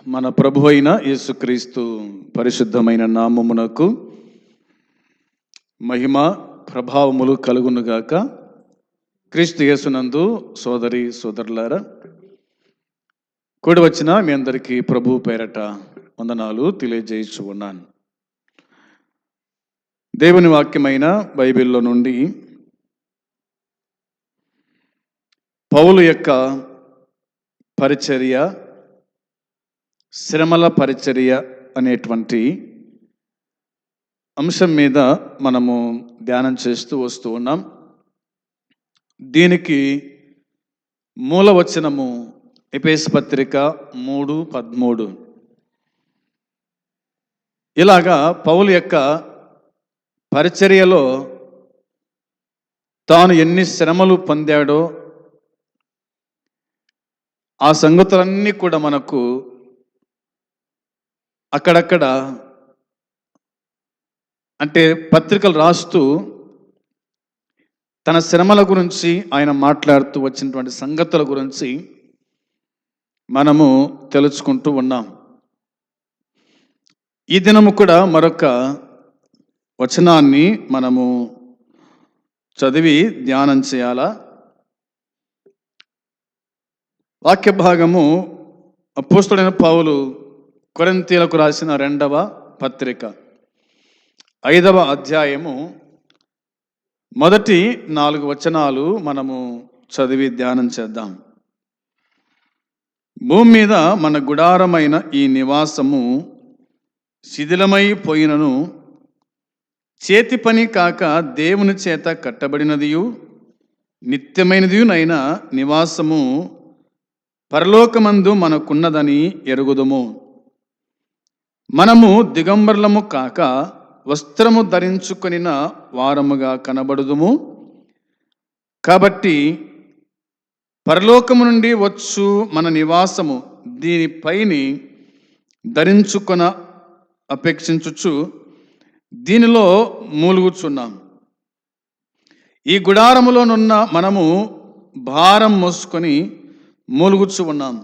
మన ప్రభు అయిన యేసుక్రీస్తు పరిశుద్ధమైన నామమునకు మహిమ ప్రభావములు కలుగునుగాక. క్రీస్తు యేసునందు సోదరి సోదరులారా, కూడి వచ్చిన మీ అందరికీ ప్రభు పేరట వందనాలు తెలియజేయచ్చు ఉన్నాను. దేవుని వాక్యమైన బైబిల్లో నుండి పౌలు యొక్క పరిచర్య, శ్రమల పరిచర్య అనేటువంటి అంశం మీద మనము ధ్యానం చేస్తూ వస్తూ ఉన్నాం. దీనికి మూలవచనము ఎఫెసీ పత్రిక 3:13. ఇలాగా పౌలు యొక్క పరిచర్యలో తాను ఎన్ని శ్రమలు పొందాడో ఆ సంగతులన్నీ కూడా మనకు అక్కడక్కడ అంటే పత్రికలు రాస్తూ తన శ్రమల గురించి ఆయన మాట్లాడుతూ వచ్చినటువంటి సంగతుల గురించి మనము తెలుసుకుంటూ ఉన్నాం. ఈ దినము కూడా మరొక వచనాన్ని మనము చదివి ధ్యానం చేయాలా. వాక్య భాగము అపోస్తలుడైన పౌలు కొరింథీయులకు రాసిన 2వ పత్రిక 5వ అధ్యాయము మొదటి 4 వచనాలు మనము చదివి ధ్యానం చేద్దాం. భూమి మీద మన గుడారమైన ఈ నివాసము శిథిలమైపోయినను చేతి పని కాక దేవుని చేత కట్టబడినదియు నిత్యమైనదియునైన నివాసము పరలోకమందు మనకున్నదని ఎరుగుదుము. మనము దిగంబరులము కాక వస్త్రము ధరించుకొనిన వారముగా కనబడుదుము. కాబట్టి పరలోకము నుండి వచ్చు మన నివాసము దీనిపైని ధరించుకొన అపేక్షించుచు దీనిలో మూలుగుచున్నాం. ఈ గుడారములోనున్న మనము భారం మోసుకొని మూలుగుచు ఉన్నాం.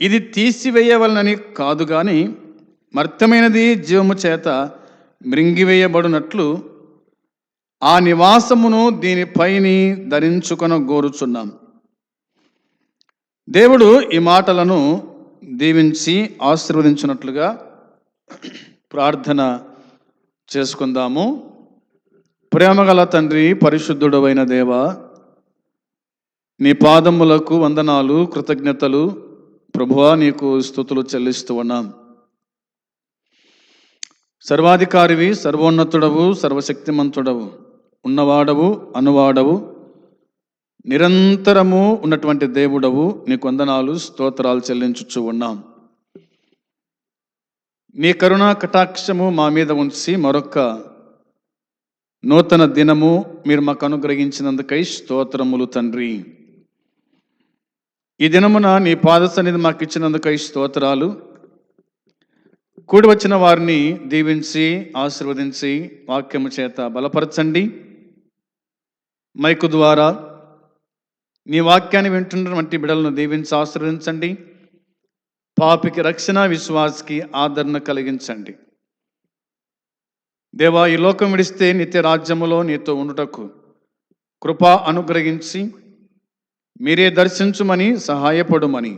ఇది తీసివేయవలనని కాదు గాని మర్త్యమైనది జీవము చేత మృంగివేయబడినట్లు ఆ నివాసమును దీనిపైని ధరించుకొన గోరుచున్నాం. దేవుడు ఈ మాటలను దీవించి ఆశీర్వదించినట్లుగా ప్రార్థన చేసుకుందాము. ప్రేమగల తండ్రి, పరిశుద్ధుడవైన దేవా, నీ పాదములకు వందనాలు, కృతజ్ఞతలు ప్రభువా, నీకు స్తుతులు చెల్లిస్తూ ఉన్నాం. సర్వాధికారివి, సర్వోన్నతుడవు, సర్వశక్తిమంతుడవు, ఉన్నవాడవు, అనువాడవు, నిరంతరము ఉన్నటువంటి దేవుడవు, నీకు వందనాలు, స్తోత్రాలు చెల్లించుచు ఉన్నాం. నీ కరుణా కటాక్షము మా మీద ఉంచి మరొక నూతన దినము మీరు మాకు అనుగ్రహించినందుకై స్తోత్రములు తండ్రి. ఈ దినమున నీ పాద సన్నిధి మాకు ఇచ్చినందుకై స్తోత్రాలు. కూడి వచ్చిన వారిని దీవించి ఆశీర్వదించి వాక్యము చేత బలపరచండి. మైకు ద్వారా నీ వాక్యాన్ని వింటున్నటువంటి బిడ్డలను దీవించి ఆశీర్వదించండి. పాపికి రక్షణ, విశ్వాసికి ఆదరణ కలిగించండి. దేవా, ఈ లోకం విడిస్తే నిత్య రాజ్యములో నీతో ఉండుటకు కృప అనుగ్రహించి మీరే దర్శించుమని, సహాయపడుమని,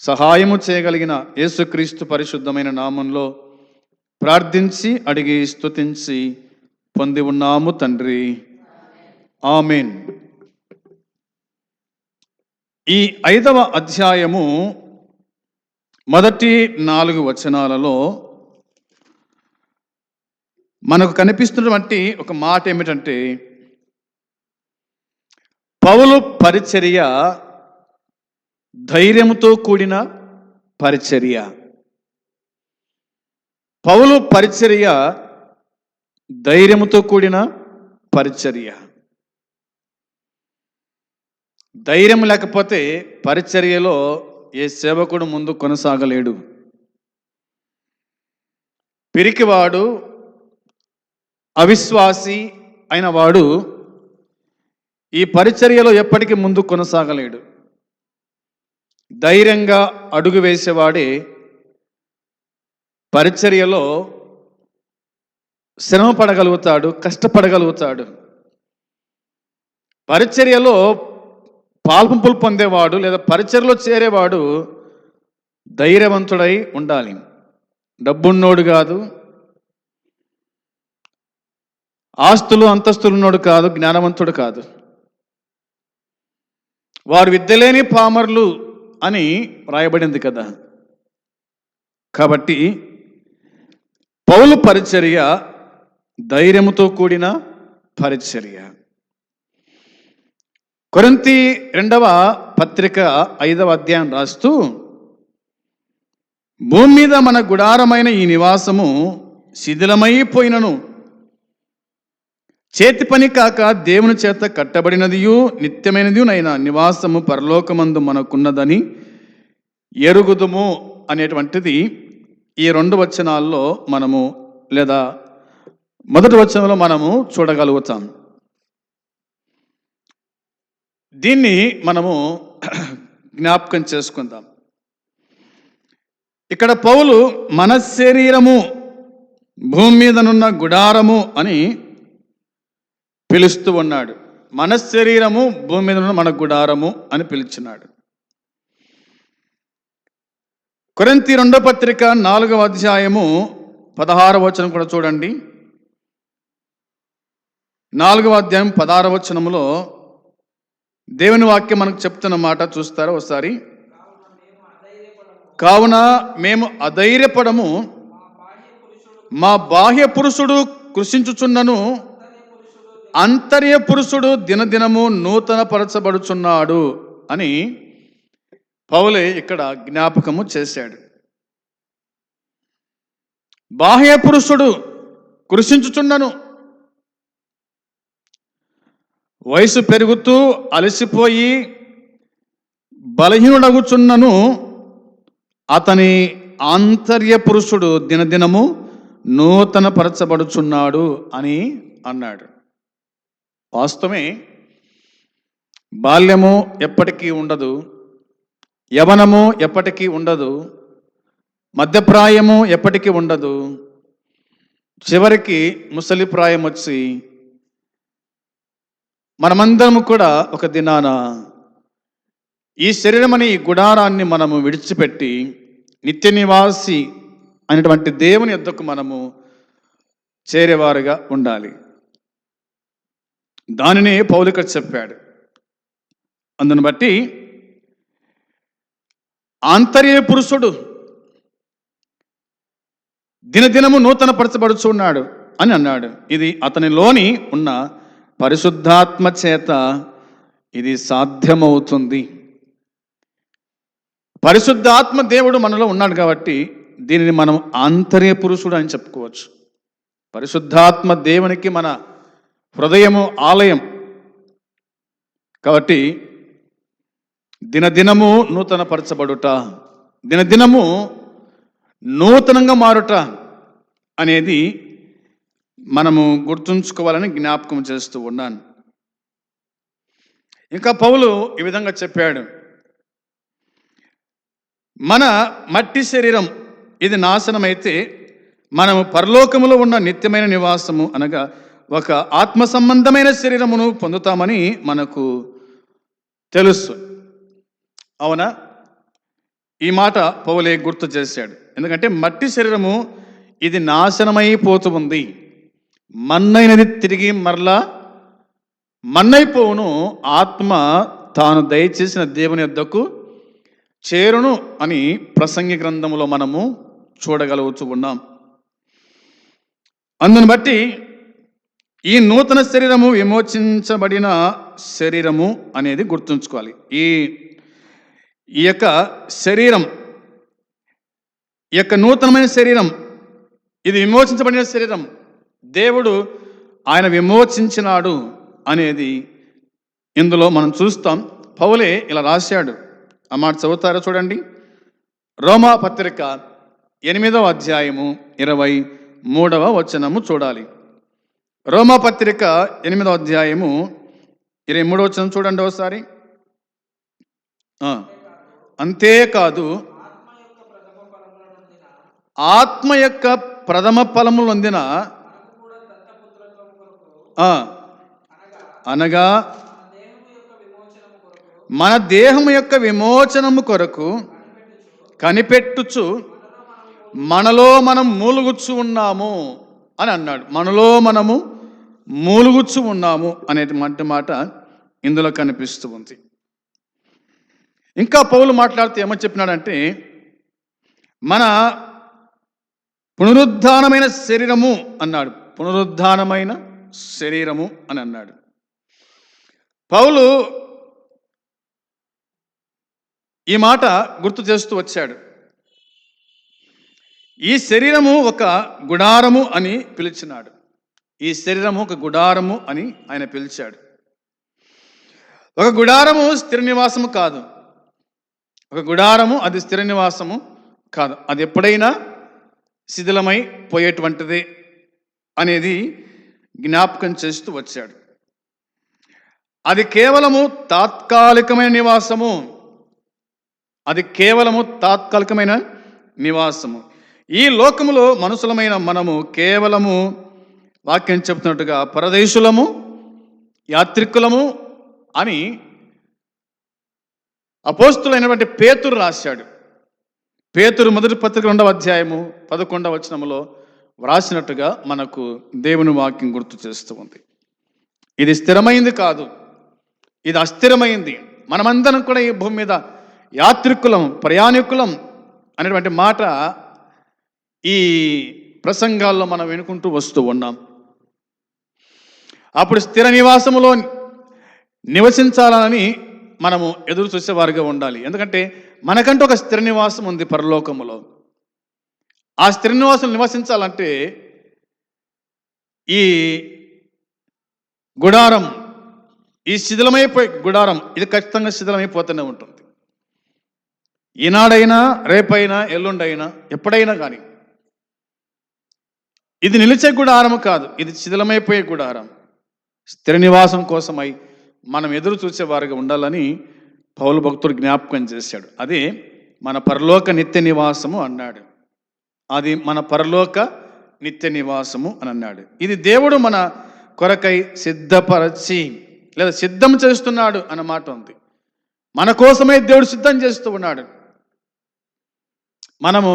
సహాయము చేయగలిగిన యేసుక్రీస్తు పరిశుద్ధమైన నామంలో ప్రార్థించి అడిగి స్తుతించి పొంది ఉన్నాము తండ్రి, ఆమేన్. ఈ 5వ అధ్యాయము మొదటి 4 వచనాలలో మనకు కనిపిస్తున్నటువంటి ఒక మాట ఏమిటంటే, పౌలు పరిచర్య ధైర్యముతో కూడిన పరిచర్య. పౌలు పరిచర్య ధైర్యముతో కూడిన పరిచర్య. ధైర్యం లేకపోతే పరిచర్యలో ఏ సేవకుడు ముందు కొనసాగలేడు. పిరికివాడు, అవిశ్వాసి అయిన వాడు ఈ పరిచర్యలో ఎప్పటికీ ముందు కొనసాగలేడు. ధైర్యంగా అడుగు వేసేవాడే పరిచర్యలో శ్రమ పడగలుగుతాడు, కష్టపడగలుగుతాడు. పరిచర్యలో పాల్పంపులు పొందేవాడు లేదా పరిచర్యలో చేరేవాడు ధైర్యవంతుడై ఉండాలి. డబ్బున్నోడు కాదు, ఆస్తులు అంతస్తులు ఉన్నోడు కాదు, జ్ఞానవంతుడు కాదు. వారు విద్యలేని పామరులు అని రాయబడింది కదా. కాబట్టి పౌలు పరిచర్య ధైర్యముతో కూడిన పరిచర్య. కొరింథీ 2వ పత్రిక 5వ అధ్యాయం రాస్తూ, భూమి మీద మన గుడారమైన ఈ నివాసము శిథిలమైపోయినను చేతి పని కాక దేవుని చేత కట్టబడినదియు నిత్యమైనదియునైనా నివాసము పరలోకమందు మనకున్నదని ఎరుగుదుము అనేటువంటిది ఈ 2 వచనాల్లో మనము లేదా మొదటి వచనంలో మనము చూడగలుగుతాం. దీన్ని మనము జ్ఞాపకం చేసుకుందాం. ఇక్కడ పౌలు మన శరీరము భూమి మీదనున్న గుడారము అని పిలుస్తూ ఉన్నాడు. మన శరీరము భూమి మీద ఉన్న మన గుడారము అని పిలిచినాడు. కొరింథీ 2వ పత్రిక 4వ అధ్యాయము 16వ వచనం కూడా చూడండి. 4వ అధ్యాయం 16వ వచనములో దేవుని వాక్యం మనకు చెప్తున్న మాట చూస్తారా ఒకసారి? కావున మేము అధైర్యపడము, మా బాహ్య పురుషుడు కృషించుచున్నను అంతర్య పురుషుడు దినదినము నూతన పరచబడుచున్నాడు అని పౌలే ఇక్కడ జ్ఞాపకము చేశాడు. బాహ్య పురుషుడు కృషించుచున్నను, వయసు పెరుగుతూ అలసిపోయి బలహీనుడగుచున్నను అతని ఆంతర్య పురుషుడు దినదినము నూతన పరచబడుచున్నాడు అని అన్నాడు. వాస్తవమే, బాల్యము ఎప్పటికీ ఉండదు, యవనము ఎప్పటికీ ఉండదు, మధ్యప్రాయము ఎప్పటికీ ఉండదు. చివరికి ముసలి ప్రాయం వచ్చి మనమందరము కూడా ఒక దినాన ఈ శరీరం అనే ఈ గుడారాన్ని మనము విడిచిపెట్టి నిత్య నివాసి అనేటువంటి దేవుని యొద్దకు మనము చేరేవారుగా ఉండాలి. దానినే పౌలు ఇక్కడ చెప్పాడు. అందును బట్టి ఆంతర్య పురుషుడు దినదినము నూతన పరచబడుచున్నాడు అని అన్నాడు. ఇది అతనిలోని ఉన్న పరిశుద్ధాత్మ చేత ఇది సాధ్యమవుతుంది. పరిశుద్ధాత్మ దేవుడు మనలో ఉన్నాడు కాబట్టి దీనిని మనం ఆంతర్య పురుషుడు అని చెప్పుకోవచ్చు. పరిశుద్ధాత్మ దేవునికి మన హృదయము ఆలయం కాబట్టి దినదినము నూతన పరచబడుట, దినదినము నూతనంగా మారుట అనేది మనము గుర్తుంచుకోవాలని జ్ఞాపకం చేస్తూ ఉన్నాను. ఇంకా పౌలు ఈ విధంగా చెప్పాడు, మన మట్టి శరీరం ఇది నాశనమైతే మనము పరలోకములో ఉన్న నిత్యమైన నివాసము అనగా ఒక ఆత్మ సంబంధమైన శరీరమును పొందుతామని మనకు తెలుసు. అవునా? ఈ మాట పౌలే గుర్తు చేశాడు. ఎందుకంటే మట్టి శరీరము ఇది నాశనమైపోతూ ఉంది, మన్నైనది తిరిగి మరలా మన్నైపోవును, ఆత్మ తాను దయచేసిన దేవుని యొద్దకు చేరును అని ప్రసంగి గ్రంథములో మనము చూడగలుగుతూ ఉన్నాం. అందును బట్టి ఈ నూతన శరీరము విమోచించబడిన శరీరము అనేది గుర్తుంచుకోవాలి. ఈ యొక్క శరీరం, ఈ యొక్క నూతనమైన శరీరం, ఇది విమోచించబడిన శరీరం, దేవుడు ఆయన విమోచించినాడు అనేది ఇందులో మనం చూస్తాం. పౌలే ఇలా రాశాడు. ఆ మాట చదువుతారా చూడండి. రోమా పత్రిక 8వ అధ్యాయము 23వ వచనము చూడాలి. రోమా పత్రిక 8వ అధ్యాయము 23వ వచనం చూడండి ఒకసారి. అంతేకాదు ఆత్మ యొక్క ప్రథమ ఫలములు పొందిన అనగా మన దేహము యొక్క విమోచనము కొరకు కనిపెట్టుచు మనలో మనం మూలుగుచ్చు ఉన్నాము అని అన్నాడు. మనలో మనము మూలుగుచ్చు ఉన్నాము అనేటువంటి మాట ఇందులో కనిపిస్తూ ఉంది. ఇంకా పౌలు మాట్లాడుతూ ఏమని చెప్పినాడంటే, మన పునరుద్ధానమైన శరీరము అన్నాడు. పునరుద్ధానమైన శరీరము అని అన్నాడు. పౌలు ఈ మాట గుర్తు చేస్తూ వచ్చాడు. ఈ శరీరము ఒక గుడారము అని పిలిచినాడు. ఈ శరీరము ఒక గుడారము అని ఆయన పిలిచాడు. ఒక గుడారము స్థిర నివాసము కాదు. ఒక గుడారము అది స్థిర నివాసము కాదు. అది ఎప్పుడైనా శిథిలమై పోయేటువంటిదే అనేది జ్ఞాపకం చేస్తూ వచ్చాడు. అది కేవలము తాత్కాలికమైన నివాసము. అది కేవలము తాత్కాలికమైన నివాసము. ఈ లోకములో మనుషులమైన మనము కేవలము వాక్యం చెప్తున్నట్టుగా పరదేశులము, యాత్రికులము అని అపోస్తులైనటువంటి పేతురు రాశాడు. పేతురు మొదటి పత్రిక 2వ అధ్యాయము 11వ వచనములో వ్రాసినట్టుగా మనకు దేవుని వాక్యం గుర్తు చేస్తూ ఉంది. ఇది స్థిరమైంది కాదు, ఇది అస్థిరమైంది. మనమందరం కూడా ఈ భూమి మీద యాత్రికులం, ప్రయాణికులం అనేటువంటి మాట ఈ ప్రసంగాల్లో మనం వినుకుంటూ వస్తూ ఉన్నాం. అప్పుడు స్థిర నివాసములో నివసించాలని మనము ఎదురు చూసేవారుగా ఉండాలి. ఎందుకంటే మనకంటూ ఒక స్థిర నివాసం ఉంది పరలోకములో. ఆ స్థిర నివాసం నివసించాలంటే ఈ గుడారం, ఈ శిథిలమైపోయే గుడారం ఇది ఖచ్చితంగా శిథిలమైపోతూనే ఉంటుంది. ఈనాడైనా, రేపైనా, ఎల్లుండైనా, ఎప్పుడైనా కానీ ఇది నిలిచే గుడారము కాదు, ఇది శిథిలమైపోయే గుడారం. స్థిర నివాసం కోసమై మనం ఎదురు చూసేవారుగా ఉండాలని పౌలు భక్తుడు జ్ఞాపకం చేశాడు. అదే మన పరలోక నిత్య నివాసము అన్నాడు. అది మన పరలోక నిత్య నివాసము అని అన్నాడు. ఇది దేవుడు మన కొరకై సిద్ధపరచి లేదా సిద్ధం చేస్తున్నాడు అన్న మాట ఉంది. మన కోసమే దేవుడు సిద్ధం చేస్తూ ఉన్నాడు. మనము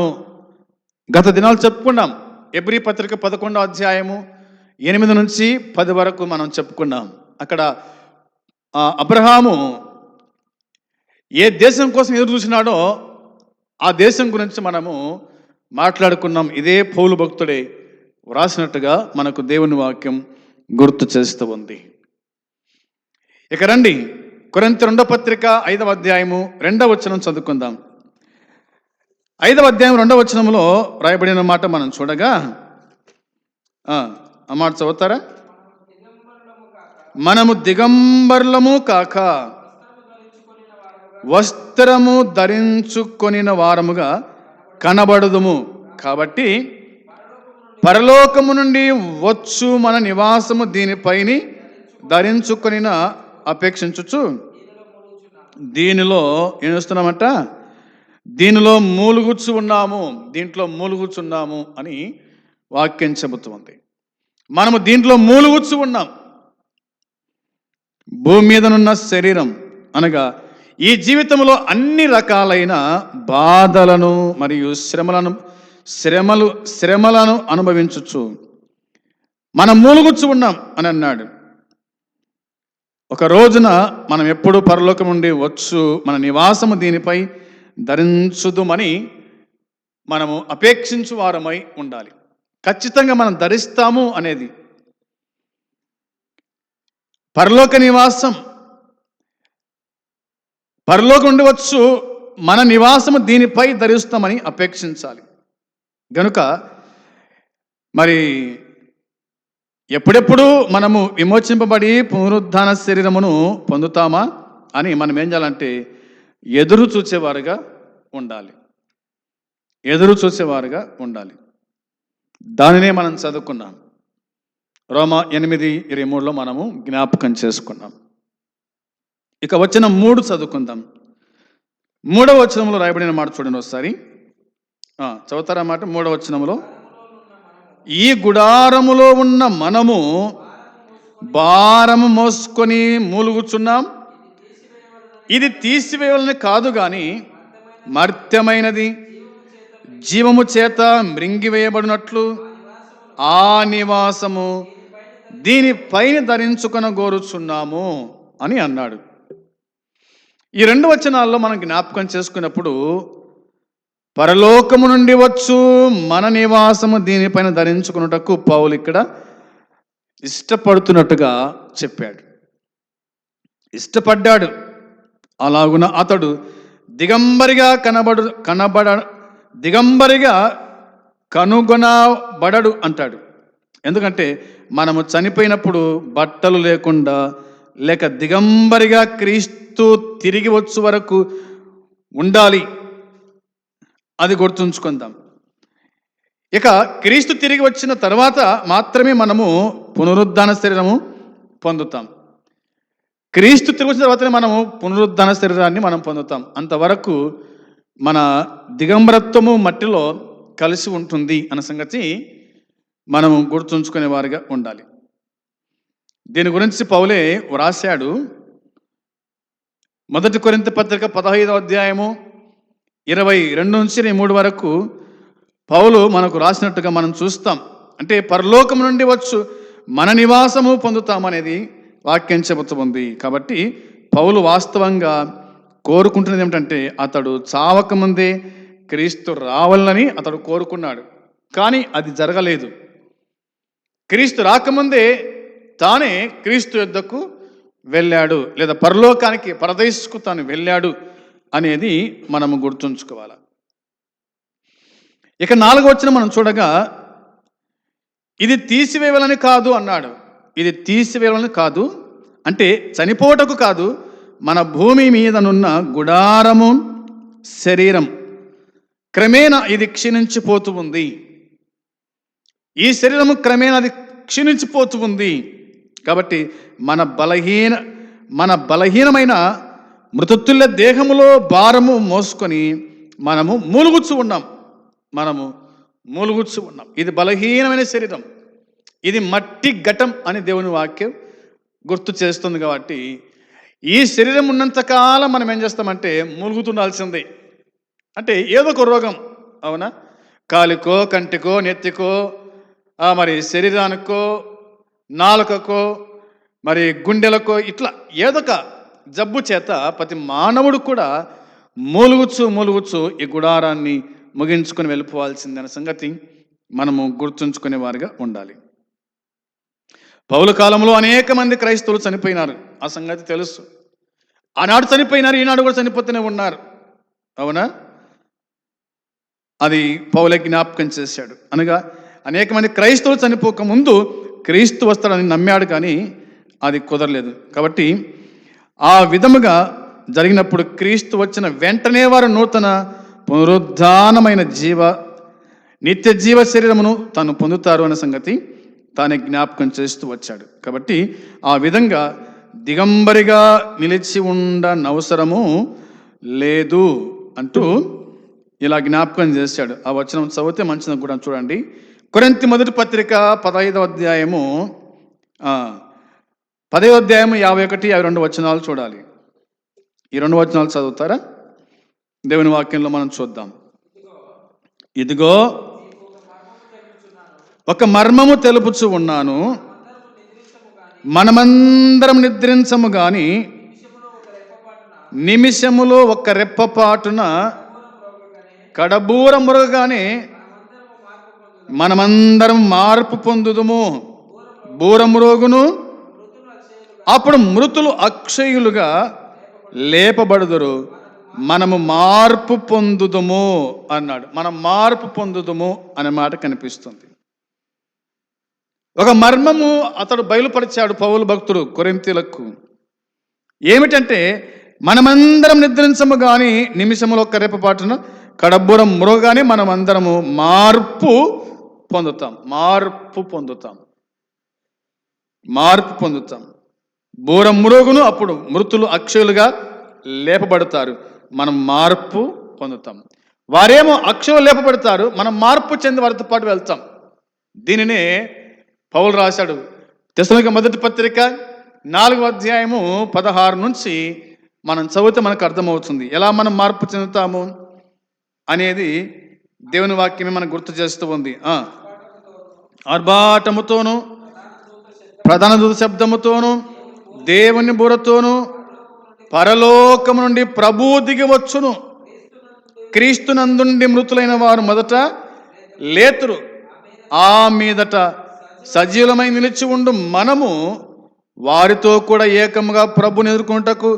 గత దినాలు చెప్పుకున్నాం. ఎబ్రీ పత్రిక 11వ అధ్యాయము 8 నుంచి 10 వరకు మనం చెప్పుకున్నాం. అక్కడ అబ్రహాము ఏ దేశం కోసం ఎదురు చూసినాడో ఆ దేశం గురించి మనము మాట్లాడుకున్నాం. ఇదే పౌలు భక్తుడే వ్రాసినట్టుగా మనకు దేవుని వాక్యం గుర్తు చేస్తూ ఉంది. ఇక రండి, కొరింథీ 2వ పత్రిక 5వ అధ్యాయము 2వ వచనం చదువుకుందాం. 5వ అధ్యాయం 2వ వచనంలో రాయబడిన మాట మనం చూడగా, ఆ మాట చదువుతారా? మనము దిగంబరులము కాక వస్త్రము ధరించుకొనిన వారముగా కనబడుదుము. కాబట్టి పరలోకము నుండి వచ్చు మన నివాసము దీనిపైని ధరించుకొనిన అపేక్షించుచు దీనిలో ఏం చేస్తున్నామంట? దీనిలో మూలుగుచ్చు ఉన్నాము, దీంట్లో మూలుగుచున్నాము అని వాక్యం చెబుతుంది. మనము దీంట్లో మూలుగుచ్చు ఉన్నాం. భూమి మీదనున్న శరీరం అనగా ఈ జీవితంలో అన్ని రకాలైన బాధలను మరియు శ్రమలను అనుభవించచ్చు మనం మూలుగుచ్చు ఉన్నాం అని అన్నాడు. ఒక రోజున మనం ఎప్పుడు పరలోకం నుండి వచ్చు మన నివాసము దీనిపై ధరించుదుమని మనము అపేక్షించు వారమై ఉండాలి. ఖచ్చితంగా మనం ధరిస్తాము అనేది పరలోక నివాసం. పరలోకం నుండి వచ్చు మన నివాసము దీనిపై ధరిస్తామని అపేక్షించాలి. గనుక మరి ఎప్పుడెప్పుడు మనము విమోచింపబడి పునరుద్ధాన శరీరమును పొందుతామా అని మనం ఏం చేయాలంటే ఎదురు చూసేవారుగా ఉండాలి. ఎదురు చూసేవారుగా ఉండాలి. దానినే మనం చదువుకున్నాం. రోమా 8:23లో మనము జ్ఞాపకం చేసుకున్నాం. ఇక వచ్చిన 3 చదువుకుందాం. 3వ వచనంలో రాయబడిన మాట చూడండి ఒకసారి. చదువుతారా మాట? 3వ వచనంలో, ఈ గుడారములో ఉన్న మనము భారము మోసుకొని మూలుగుచున్నాం, ఇది తీసివేయాలని కాదు గాని మర్త్యమైనది జీవము చేత మృంగివేయబడినట్లు ఆ నివాసము దీనిపైన ధరించుకొన గోరుచున్నాము అని అన్నాడు. ఈ 2 వచనాల్లో మనం జ్ఞాపకం చేసుకున్నప్పుడు పరలోకము నుండి వచ్చు మన నివాసము దీనిపైన ధరించుకున్నటకు పౌలు ఇక్కడ ఇష్టపడుతున్నట్టుగా చెప్పాడు. ఇష్టపడ్డాడు. అలాగున అతడు దిగంబరిగా కనుగొనబడడు అంటాడు. ఎందుకంటే మనము చనిపోయినప్పుడు బట్టలు లేకుండా లేక దిగంబరిగా క్రీస్తు తిరిగి వచ్చు వరకు ఉండాలి. అది గుర్తుంచుకుందాం. ఇక క్రీస్తు తిరిగి వచ్చిన తర్వాత మాత్రమే మనము పునరుద్ధాన శరీరము పొందుతాం. క్రీస్తు తిరిగి వచ్చిన తర్వాతనే మనము పునరుద్ధాన శరీరాన్ని మనం పొందుతాం. అంతవరకు మన దిగంబరత్వము మట్టిలో కలిసి ఉంటుంది అన్న సంగతి మనము గుర్తుంచుకునే వారిగా ఉండాలి. దీని గురించి పౌలే వ్రాశాడు. 1 కొరింథీ పత్రిక 15వ అధ్యాయము 22 నుంచి 23 వరకు పౌలు మనకు రాసినట్టుగా మనం చూస్తాం. అంటే పరలోకం నుండి వచ్చు మన నివాసము పొందుతామనేది వాక్యం చెబుతుంది. కాబట్టి పౌలు వాస్తవంగా కోరుకుంటున్నది ఏమిటంటే అతడు చావకముందే క్రీస్తు రావాలని అతడు కోరుకున్నాడు. కానీ అది జరగలేదు. క్రీస్తు రాకముందే తానే క్రీస్తు యొద్దకు వెళ్ళాడు, లేదా పరలోకానికి పరదేశకు తాను వెళ్ళాడు అనేది మనము గుర్తుంచుకోవాలి. ఇక 4వ వచనం మనం చూడగా, ఇది తీసివేయాలని కాదు అన్నాడు. ఇది తీసివేయాలని కాదు అంటే చనిపోవటకు కాదు, మన భూమి మీదనున్న గుడారము శరీరం క్రమేణా ఇది క్షీణించిపోతూ ఉంది. ఈ శరీరము క్రమేణా అది క్షీణించిపోతూ ఉంది. కాబట్టి మన బలహీనమైన మృతతుల్య దేహములో భారము మోసుకొని మనము మూలుగుచ్చు ఉన్నాం. ఇది బలహీనమైన శరీరం, ఇది మట్టి ఘటం అని దేవుని వాక్యం గుర్తు చేస్తుంది. కాబట్టి ఈ శరీరం ఉన్నంతకాలం మనం ఏం చేస్తామంటే మూలుగుతుండాల్సిందే. అంటే ఏదో ఒక రోగం, అవునా, కాలికో కంటికో నెత్తికో మరి శరీరానికో నాలుకకో మరి గుండెలకో ఇట్లా ఏదొక జబ్బు చేత ప్రతి మానవుడు కూడా మూలుగుచ్చు ఈ గుడారాన్ని ముగించుకొని వెళ్ళిపోవాల్సిందనే సంగతి మనము గుర్తుంచుకునే వారిగా ఉండాలి. పౌలు కాలంలో అనేక మంది క్రైస్తవులు చనిపోయినారు. ఆ సంగతి తెలుసు. ఆనాడు చనిపోయినారు, ఈనాడు కూడా చనిపోతూనే ఉన్నారు. అవునా? అది పౌలే జ్ఞాపకం చేశాడు. అనగా అనేక మంది క్రైస్తవులు చనిపోక ముందు క్రీస్తు వస్తాడని నమ్మాడు, కానీ అది కుదరలేదు. కాబట్టి ఆ విధముగా జరిగినప్పుడు క్రీస్తు వచ్చిన వెంటనే వారు నూతన పునరుద్ధానమైన నిత్య జీవ శరీరమును తాను పొందుతారు అనే సంగతి తానే జ్ఞాపకం చేస్తూ వచ్చాడు. కాబట్టి ఆ విధంగా దిగంబరిగా నిలిచి ఉండనవసరము లేదు అంటూ ఇలా జ్ఞాపకం చేశాడు. ఆ వచనం చదివితే మంచిది కూడా చూడండి. కొరింథీ మొదటి పత్రిక 15వ అధ్యాయము 10వ అధ్యాయము 51, 52 వచనాలు చూడాలి. ఈ 2 వచనాలు చదువుతారా? దేవుని వాక్యంలో మనం చూద్దాం. ఇదిగో ఒక మర్మము తెలుపుచు ఉన్నాను, మనమందరం నిద్రించము గాని నిమిషములో ఒక రెప్పపాటున కడబూర మురగగానే మనమందరం మార్పు పొందుదుము. బూరమురోగును, అప్పుడు మృతులు అక్షయులుగా లేపబడుదురు, మనము మార్పు పొందుదుము అన్నాడు. మనం మార్పు పొందుదుము అనే మాట కనిపిస్తుంది. ఒక మర్మము అతడు బయలుపరిచాడు పౌలు భక్తుడు కొరింథీలకు. ఏమిటంటే మనమందరం నిద్రించము గాని నిమిషములో ఒక్క రెప్పపాటున కడబూరం మురగానే మనమందరము మార్పు పొందుతాం. బూరం మురుగును, అప్పుడు మృతులు అక్షయులుగా లేపబడతారు, మనం మార్పు పొందుతాం. వారేమో అక్షరం లేపబడతారు, మనం మార్పు చెంది వారితో పాటు వెళ్తాం. దీనినే పౌలు రాశాడు తెస్సలోనిక మొదటి పత్రిక 4వ అధ్యాయము 16 నుంచి మనం చదివితే మనకు అర్థమవుతుంది ఎలా మనం మార్పు చెందుతాము అనేది. దేవుని వాక్యమే మనకు గుర్తు చేస్తూ ఉంది. ఆర్భాటముతోను ప్రధాన దూత శబ్దముతోను దేవుని బుర్రతోను పరలోకము నుండి ప్రభువు దిగి వచ్చును. క్రీస్తునందుండి మృతులైన వారు మొదట లేతురు. ఆ మీదట సజీవమై నిలిచి ఉండు మనము వారితో కూడా ఏకముగా ప్రభుని ఎదుర్కొనుటకు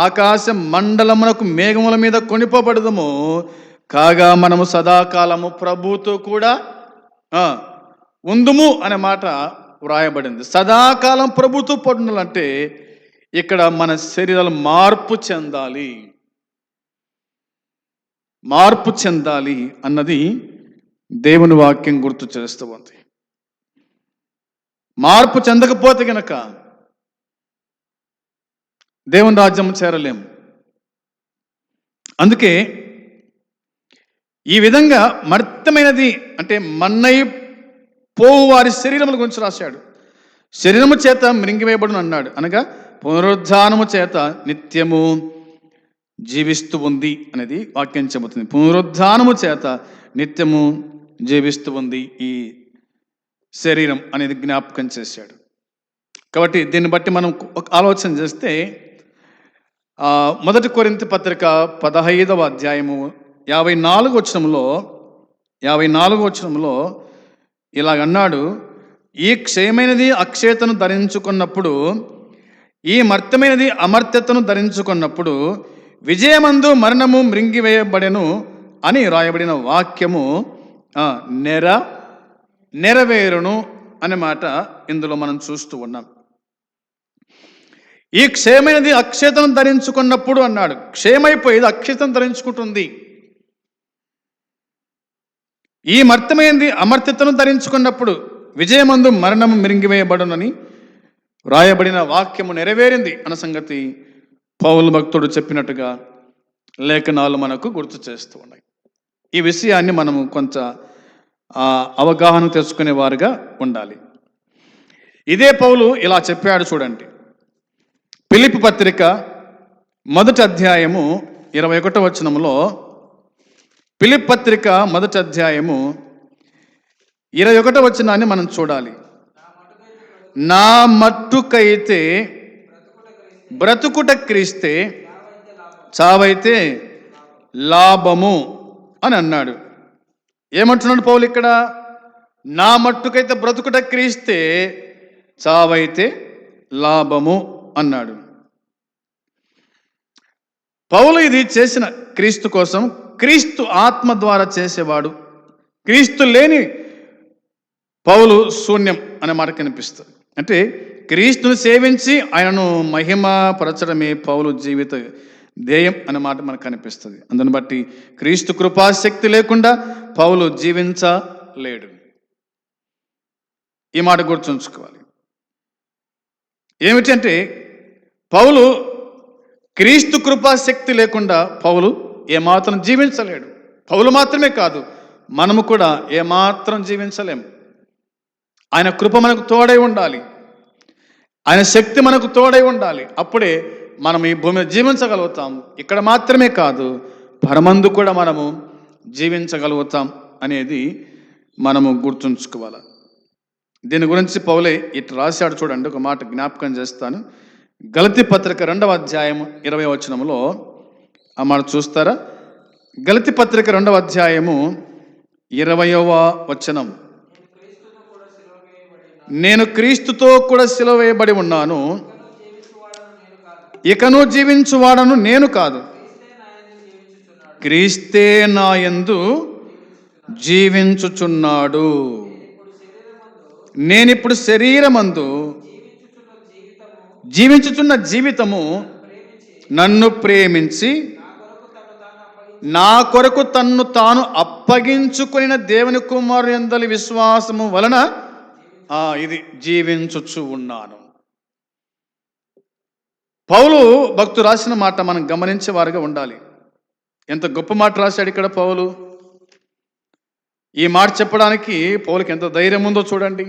ఆకాశ మండలమునకు మేఘముల మీద కొనిపోబడదుము. కాగా మనము సదాకాలము ప్రభుతో కూడా ఉందుము అనే మాట వ్రాయబడింది. సదాకాలం ప్రభుతో పడుండాలంటే ఇక్కడ మన శరీరాలు మార్పు చెందాలి. మార్పు చెందాలి అన్నది దేవుని వాక్యం గుర్తు చేస్తూ ఉంది. మార్పు చెందకపోతే గనక దేవుని రాజ్యం చేరలేము. అందుకే ఈ విధంగా మర్తమైనది అంటే మన్నై పోవు వారి శరీరముల గురించి రాశాడు. శరీరము చేత మృంగివేయబడును అన్నాడు, అనగా పునరుద్ధానము చేత నిత్యము జీవిస్తూ ఉంది అనేది వాక్యం చెబుతుంది. పునరుద్ధానము చేత నిత్యము జీవిస్తూ ఉంది ఈ శరీరం అనేది జ్ఞాపకం చేశాడు. కాబట్టి దీన్ని బట్టి మనం ఒక ఆలోచన చేస్తే మొదటి కొరింథీ పత్రిక 15వ అధ్యాయము 54వ వచనంలో ఇలాగన్నాడు, ఈ క్షయమైనది అక్షయతను ధరించుకున్నప్పుడు, ఈ మర్త్యమైనది అమర్త్యతను ధరించుకున్నప్పుడు విజయమందు మరణము మృంగివేయబడెను అని రాయబడిన వాక్యము నెరవేరును అనే మాట ఇందులో మనం చూస్తూ ఉన్నాం. ఈ క్షయమైనది అక్షయతను ధరించుకున్నప్పుడు అన్నాడు. క్షయమైపోయేది అక్షయతను ధరించుకుంటుంది. ఈ మర్త్యమైనది అమర్త్యతను ధరించుకున్నప్పుడు విజయమందు మరణము మిరింగివేయబడునని రాయబడిన వాక్యము నెరవేరింది అన్న సంగతి పౌలు భక్తుడు చెప్పినట్టుగా లేఖనాలు మనకు గుర్తు చేస్తూ ఉన్నాయి. ఈ విషయాన్ని మనము కొంత అవగాహన తెచ్చుకునే వారుగా ఉండాలి. ఇదే పౌలు ఇలా చెప్పాడు చూడండి. ఫిలిప్పీ పత్రిక మొదటి అధ్యాయము 21వ వచనంలో, ఫిలిప్పీ పత్రిక మొదటి అధ్యాయము 21వ వచనాన్ని మనం చూడాలి. నా మట్టుకైతే బ్రతుకుట క్రీస్తే, చావైతే లాభము అని అన్నాడు. ఏమంటున్నాడు పౌలు ఇక్కడ? నా మట్టుకైతే బ్రతుకుట క్రీస్తే, చావైతే లాభము అన్నాడు. పౌలు ఇది చేసిన క్రీస్తు కోసం. క్రీస్తు ఆత్మ ద్వారా చేసేవాడు. క్రీస్తు లేని పౌలు శూన్యం అనే మాట కనిపిస్తుంది. అంటే క్రీస్తుని సేవించి ఆయనను మహిమపరచడమే పౌలు జీవిత ధ్యేయం అనే మాట మనకు కనిపిస్తుంది. అందుని బట్టి క్రీస్తు కృపాశక్తి లేకుండా పౌలు జీవించలేడు. ఈ మాట గుర్తుంచుకోవాలి. ఏమిటంటే పౌలు క్రీస్తు కృపాశక్తి లేకుండా పౌలు ఏమాత్రం జీవించలేడు. పౌలు మాత్రమే కాదు, మనము కూడా ఏమాత్రం జీవించలేము. ఆయన కృప మనకు తోడై ఉండాలి. ఆయన శక్తి మనకు తోడై ఉండాలి. అప్పుడే మనం ఈ భూమిని జీవించగలుగుతాం. ఇక్కడ మాత్రమే కాదు, పరమందు కూడా మనము జీవించగలుగుతాం అనేది మనము గుర్తుంచుకోవాలి. దీని గురించి పౌలే ఇటు రాశాడు చూడండి. ఒక మాట జ్ఞాపకం చేస్తాను. గలతీ పత్రిక 2వ అధ్యాయము 20వ వచనంలో ఆ మాట చూస్తారా? గలతీ పత్రిక 2వ అధ్యాయము 20వ వచనం, నేను క్రీస్తుతో కూడా సిలువ వేయబడి ఉన్నాను, ఇకను జీవించువాడను నేను కాదు, క్రీస్తే నా యందు జీవించుచున్నాడు. నేనిప్పుడు శరీరమందు జీవించుచున్న జీవితము నన్ను ప్రేమించి నా కొరకు తన్ను తాను అప్పగించుకుని దేవుని కుమారుని యందలి విశ్వాసము వలన ఇది జీవించుచు ఉన్నాను. పౌలు భక్తుడు రాసిన మాట మనం గమనించే వారుగా ఉండాలి. ఎంత గొప్ప మాట రాశాడు ఇక్కడ పౌలు. ఈ మాట చెప్పడానికి పౌలుకి ఎంత ధైర్యం ఉందో చూడండి.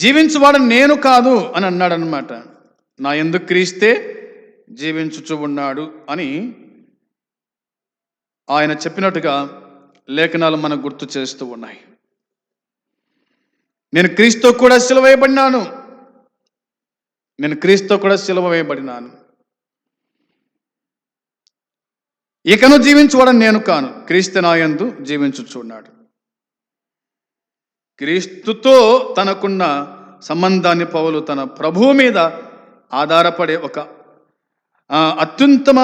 జీవించువాడు నేను కాదు అని అన్నాడు అన్నమాట. నా యందు క్రీస్తే జీవించుచు ఉన్నాడు అని ఆయన చెప్పినట్టుగా లేఖనాలు మనకు గుర్తు చేస్తూ ఉన్నాయి. నేను క్రీస్తుతో కూడా సిలువ వేయబడినాను. నేను క్రీస్తుతో కూడా సిలువ వేయబడినాను. ఇకను జీవించువాడు నేను కాను, క్రీస్తు నా యందు జీవించుచున్నాడు. క్రీస్తుతో తనకున్న సంబంధాన్ని పౌలు తన ప్రభువు మీద ఆధారపడే ఒక అత్యుత్తమ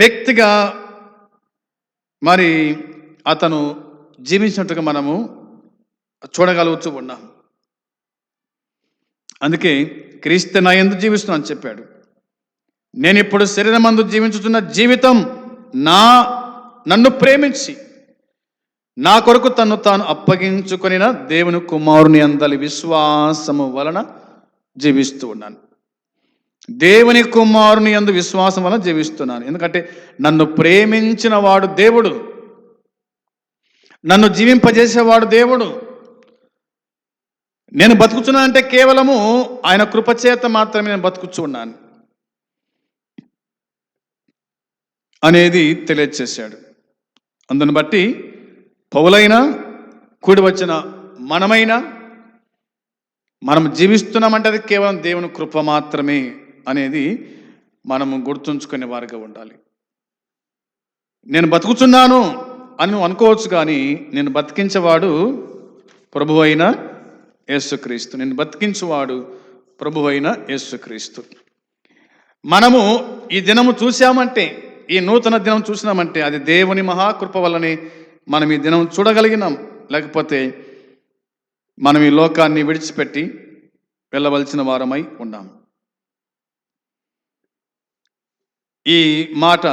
వ్యక్తిగా మరి అతను జీవించినట్టుగా మనము చూడగలుగుతూ ఉన్నాం. అందుకే క్రీస్తు నా యందు జీవిస్తున్నాను చెప్పాడు. నేను ఇప్పుడు శరీరమందు జీవించుతున్న జీవితం నన్ను ప్రేమించి నా కొరకు తను తాను అప్పగించుకొనిన దేవుని కుమారుని అందలి విశ్వాసము వలన జీవిస్తూ ఉన్నాను. దేవుని కుమారుని యందు విశ్వాసం వలన జీవిస్తున్నాను. ఎందుకంటే నన్ను ప్రేమించిన వాడు దేవుడు, నన్ను జీవింపజేసేవాడు దేవుడు. నేను బతుకుతున్నానంటే కేవలము ఆయన కృపచేత మాత్రమే నేను బతుకుచూ ఉన్నాను అనేది తెలియచేశాడు. అందుని బట్టి పౌలైనా కూడి వచ్చిన మనమైనా మనం జీవిస్తున్నామంటే అది కేవలం దేవుని కృప మాత్రమే అనేది మనము గుర్తుంచుకునే వారిగా ఉండాలి. నేను బతుకుతున్నాను అని నువ్వు అనుకోవచ్చు, కానీ నేను బతికించేవాడు ప్రభువు అయిన యేసుక్రీస్తు. నేను బతికించువాడు ప్రభువు అయిన యేసుక్రీస్తు. మనము ఈ దినము చూసామంటే, ఈ నూతన దినం చూసినామంటే అది దేవుని మహాకృప వల్లనే మనం ఈ దినం చూడగలిగినాం. లేకపోతే మనం ఈ లోకాన్ని విడిచిపెట్టి వెళ్ళవలసిన వారమై ఉన్నాం. ఈ మాట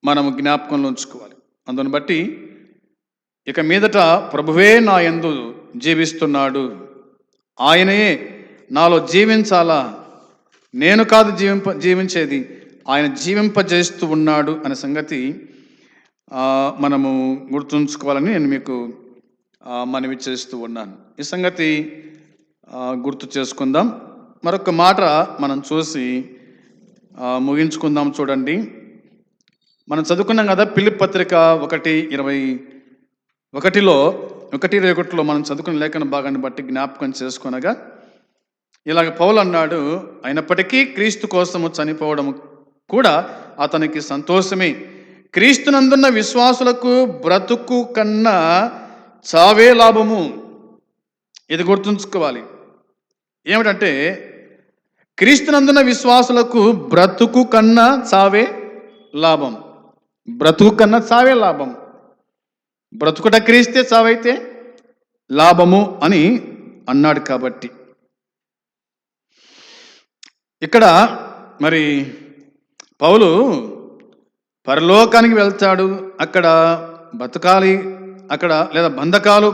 మనము జ్ఞాపకంలో ఉంచుకోవాలి. అందుని బట్టి ఇక మీదట ప్రభువే నా యందు జీవిస్తున్నాడు, ఆయనే నాలో జీవించాలా, నేను కాదు జీవించేది, ఆయన జీవింపజేస్తూ ఉన్నాడు అనే సంగతి మనము గుర్తుంచుకోవాలని నేను మీకు మనవి చేస్తూ ఉన్నాను. ఈ సంగతి గుర్తు చేసుకుందాం. మరొక మాట మనం చూసి ముగించుకుందాం. చూడండి, మనం చదువుకున్నాం కదా ఫిలిప్పీ పత్రిక 1:21లో మనం చదువుకున్న లేఖన భాగాన్ని బట్టి జ్ఞాపకం చేసుకొనగా ఇలాగ పౌలు అన్నాడు, అయినప్పటికీ క్రీస్తు కోసము చనిపోవడం కూడా అతనికి సంతోషమే, క్రీస్తునందున్న విశ్వాసులకు బ్రతుకు కన్నా చావే లాభము. ఇది గుర్తుంచుకోవాలి. ఏమిటంటే క్రీస్తునందున్న విశ్వాసులకు బ్రతుకు కన్నా చావే లాభం. బ్రతుకు కన్నా చావే లాభం. బ్రతుకుట క్రీస్తే, చావైతే లాభము అని అన్నాడు. కాబట్టి ఇక్కడ మరి పౌలు పరలోకానికి వెళ్తాడు, అక్కడ బతకాలి, అక్కడ లేదా బంధకాలు,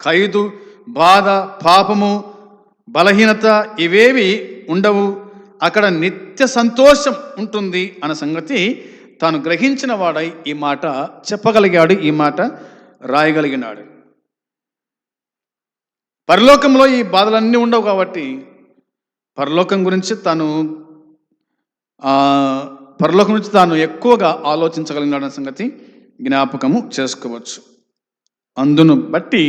ఖైదు, బాధ, పాపము, బలహీనత ఇవేవి ఉండవు, అక్కడ నిత్య సంతోషం ఉంటుంది అన్న సంగతి తాను గ్రహించిన వాడై ఈ మాట చెప్పగలిగాడు, ఈ మాట రాయగలిగినాడు. పరలోకంలో ఈ బాధలన్నీ ఉండవు కాబట్టి పరలోకం గురించి తాను ఎక్కువగా ఆలోచించగలిగినాడు అన్న సంగతి జ్ఞాపకము చేసుకోవచ్చు. అందును బట్టి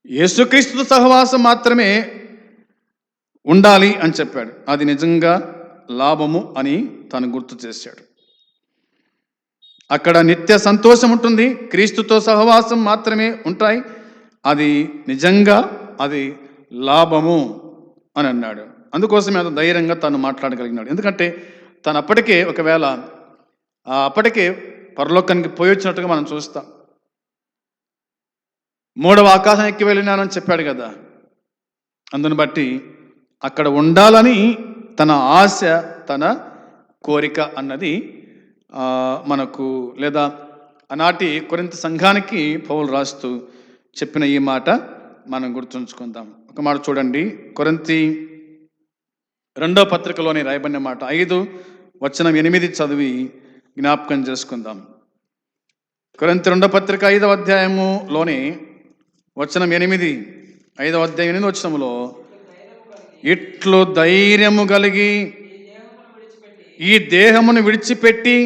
యేసుక్రీస్తు సహవాసం మాత్రమే ఉండాలి అని చెప్పాడు. అది నిజంగా లాభము అని తాను గుర్తు చేశాడు. అక్కడ నిత్య సంతోషం ఉంటుంది, క్రీస్తుతో సహవాసం మాత్రమే ఉంటాయి, అది నిజంగా అది లాభము అని అన్నాడు. అందుకోసమే అంత ధైర్యంగా తాను మాట్లాడగలిగినాడు. ఎందుకంటే తను అప్పటికే పరలోకానికి పోయి వచ్చినట్టుగా మనం చూస్తాం. 3వ ఆకాశం ఎక్కి వెళ్ళినానని చెప్పాడు కదా. అందుని బట్టి అక్కడ ఉండాలని తన ఆశ, తన కోరిక అన్నది మనకు, లేదా ఆనాటి కొరింథీ సంఘానికి పౌలు రాస్తూ చెప్పిన ఈ మాట మనం గుర్తుంచుకుందాం. ఒక మాట చూడండి, కొరింథీ రెండో పత్రికలోని రాయబడిన మాట 5:8 చదివి జ్ఞాపకం చేసుకుందాం. కొరింథీ రెండో పత్రిక 5వ అధ్యాయములోని వచనం 8, 5వ అధ్యాయం 8వ వచనంలో, ఇట్లు ధైర్యము కలిగి ఈ దేహమును విడిచిపెట్టి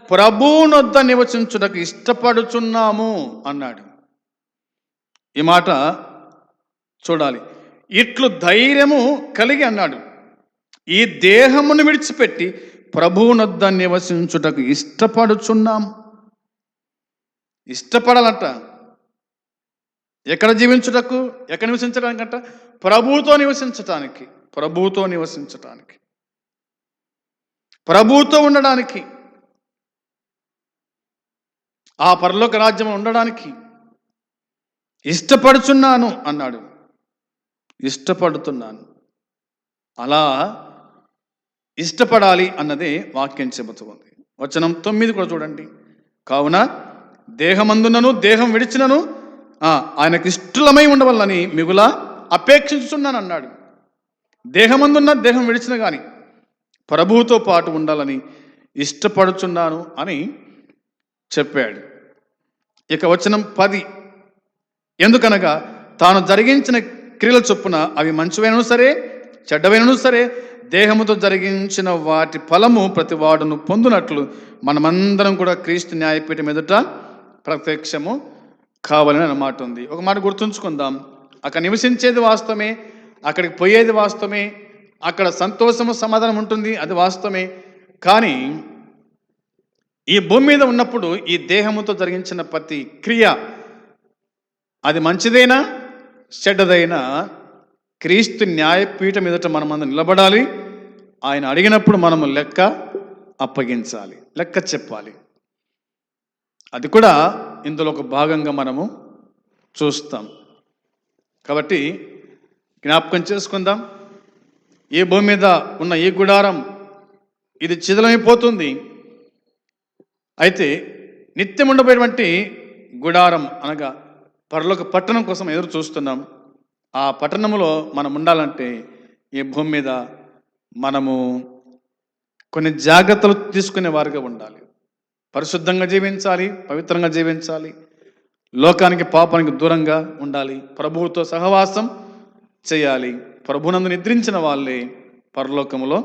ప్రభువునొద్ద నివసించుటకు ఇష్టపడుచున్నాము అన్నాడు. ఈ మాట చూడాలి. ఇట్లు ధైర్యము కలిగి అన్నాడు. ఈ దేహమును విడిచిపెట్టి ప్రభువునొద్ద నివసించుటకు ఇష్టపడుచున్నాము. ఇష్టపడాలంట. ఎక్కడ జీవించుటకు, ఎక్కడ నివసించడానికంట? ప్రభువుతో నివసించటానికి, ప్రభువుతో నివసించటానికి, ప్రభువుతో ఉండడానికి, ఆ పరలోక రాజ్యం ఉండడానికి ఇష్టపడుచున్నాను అన్నాడు. ఇష్టపడుతున్నాను. అలా ఇష్టపడాలి అన్నదే వాక్యం చెబుతుంది. వచనం 9 కూడా చూడండి. కావున దేహమందునను దేహం విడిచినను ఆయనకు ఇష్టలమై ఉండవాలని మిగులా అపేక్షించుచున్నాను అన్నాడు. దేహమందున్న దేహం విడిచిన కానీ ప్రభువుతో పాటు ఉండాలని ఇష్టపడుచున్నాను అని చెప్పాడు. ఇక వచనం 10, ఎందుకనగా తాను జరిగించిన క్రియల చొప్పున అవి మంచివైనను సరే చెడ్డవైనను సరే దేహముతో జరిగించిన వాటి ఫలము ప్రతి వాడును పొందునట్లు మనమందరం కూడా క్రీస్తు న్యాయపీఠం ఎదుట ప్రత్యక్షము కావాలని అన్నమాట ఉంది. ఒక మాట గుర్తుంచుకుందాం. అక్కడ నివసించేది వాస్తవమే, అక్కడికి పోయేది వాస్తవమే, అక్కడ సంతోషము సమాధానం ఉంటుంది, అది వాస్తవమే. కానీ ఈ భూమి మీద ఉన్నప్పుడు ఈ దేహముతో జరిగించిన ప్రతి క్రియ అది మంచిదైనా చెడ్డదైనా క్రీస్తు న్యాయపీఠం ఎదుట మనమందరం నిలబడాలి. ఆయన అడిగినప్పుడు మనము లెక్క అప్పగించాలి, లెక్క చెప్పాలి. అది కూడా ఇందులో ఒక భాగంగా మనము చూస్తాం. కాబట్టి జ్ఞాపకం చేసుకుందాం. ఈ భూమి మీద ఉన్న ఈ గుడారం ఇది చిదలమైపోతుంది. అయితే నిత్యం ఉండబోయేటువంటి గుడారం అనగా పరలోక పట్టణం కోసం ఎదురు చూస్తున్నాం. ఆ పట్టణంలో మనం ఉండాలంటే ఈ భూమి మీద మనము కొన్ని జాగ్రత్తలు తీసుకునే వారిగా ఉండాలి. పరిశుద్ధంగా జీవించాలి, పవిత్రంగా జీవించాలి, లోకానికి పాపానికి దూరంగా ఉండాలి, ప్రభువుతో సహవాసం చేయాలి. ప్రభునందు నిద్రించిన వాళ్ళే పరలోకములో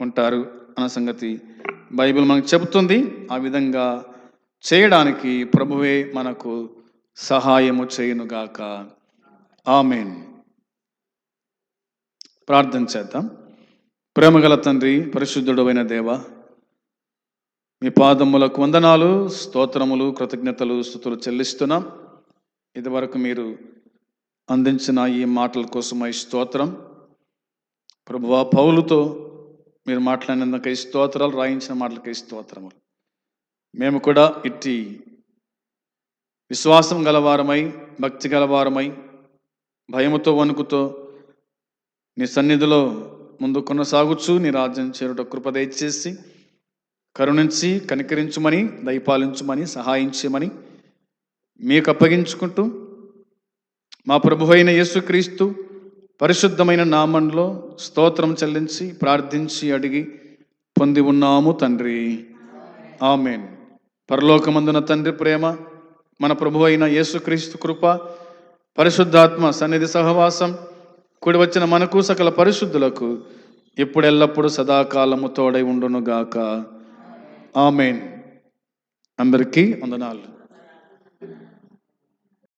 ఉంటారు అన్న సంగతి బైబిల్ మనకు చెబుతుంది. ఆ విధంగా చేయడానికి ప్రభువే మనకు సహాయము చేయునుగాక. ఆమేన్. ప్రార్థన చేద్దాం. ప్రేమగల తండ్రి, పరిశుద్ధుడైన దేవ, మీ పాదములకు వందనాలు, స్తోత్రములు, కృతజ్ఞతలు, స్తుతులు చెల్లిస్తున్నాం. ఇదివరకు మీరు అందించిన ఈ మాటల కోసమై స్తోత్రం. ప్రభువా, పౌలుతో మీరు మాట్లాడినందుకై స్తోత్రాలు, రాయించిన మాటలకై స్తోత్రములు. మేము కూడా ఇట్టి విశ్వాసం గలవారమై, భక్తి గలవారమై, భయముతో వణుకుతో నీ సన్నిధిలో ముందు కొనసాగుచు నీ రాజ్యం చేరుట కృప దయచేసి కరుణించి కనికరించుమని, దయపాలించుమని, సహాయించమని మీకు అప్పగించుకుంటూ మా ప్రభు అయిన యేసుక్రీస్తు పరిశుద్ధమైన నామంలో స్తోత్రం చెల్లించి ప్రార్థించి అడిగి పొంది ఉన్నాము తండ్రి. ఆమేన్. పరలోకమందున తండ్రి ప్రేమ, మన ప్రభు అయిన యేసుక్రీస్తు కృప, పరిశుద్ధాత్మ సన్నిధి సహవాసం కూడి వచ్చిన మనకు సకల పరిశుద్ధులకు ఎప్పుడెల్లప్పుడు సదాకాలము తోడై ఉండునుగాక. ఆమేన్. అందరికీ వందనాలు.